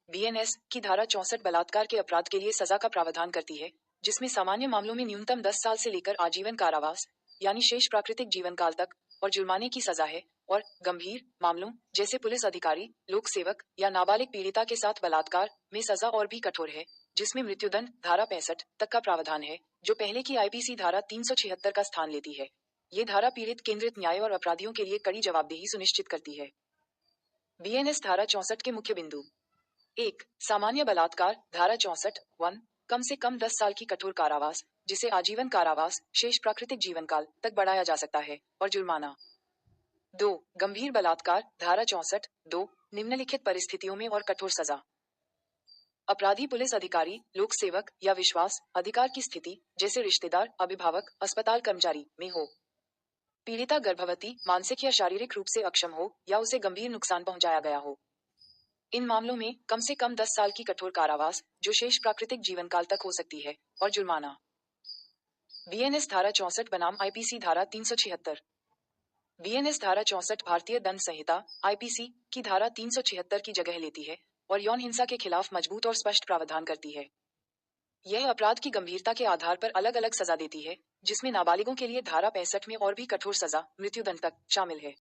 BNS की धारा 64 बलात्कार के अपराध के लिए सजा का प्रावधान करती है, जिसमें सामान्य मामलों में न्यूनतम 10 साल से लेकर आजीवन कारावास यानी शेष प्राकृतिक जीवन काल तक और जुर्माने की सजा है, और गंभीर मामलों जैसे पुलिस अधिकारी, लोक सेवक या नाबालिग पीड़िता के साथ बलात्कार में सजा और भी कठोर है, जिसमें मृत्युदंड धारा 65 तक का प्रावधान है, जो पहले की आईपीसी धारा 376 का स्थान लेती है। ये धारा पीड़ित केंद्रित न्याय और अपराधियों के लिए कड़ी जवाबदेही सुनिश्चित करती है। बीएनएस धारा 64 के मुख्य बिंदु। 1. सामान्य बलात्कार धारा 64(1) कम से कम 10 साल की कठोर कारावास, जिसे आजीवन कारावास शेष प्राकृतिक जीवन काल तक बढ़ाया जा सकता है, और जुर्माना। 2. गंभीर बलात्कार धारा 64(2) निम्नलिखित परिस्थितियों में और कठोर सजा। अपराधी पुलिस अधिकारी, लोक सेवक या विश्वास अधिकार की स्थिति जैसे रिश्तेदार, अभिभावक, अस्पताल कर्मचारी में हो। पीड़िता गर्भवती, मानसिक या शारीरिक रूप से अक्षम हो या उसे गंभीर नुकसान पहुंचाया गया हो। इन मामलों में कम से कम 10 साल की कठोर कारावास, जो शेष प्राकृतिक जीवन काल तक हो सकती है, और जुर्माना। बीएनएस धारा 64 बनाम आईपीसी धारा 376। बीएनएस धारा 64 भारतीय दंड संहिता आईपीसी की धारा 376 की जगह लेती है और यौन हिंसा के खिलाफ मजबूत और स्पष्ट प्रावधान करती है। यह अपराध की गंभीरता के आधार पर अलग अलग सजा देती है, जिसमें नाबालिगों के लिए धारा 65 में और भी कठोर सजा, मृत्युदंड तक शामिल है।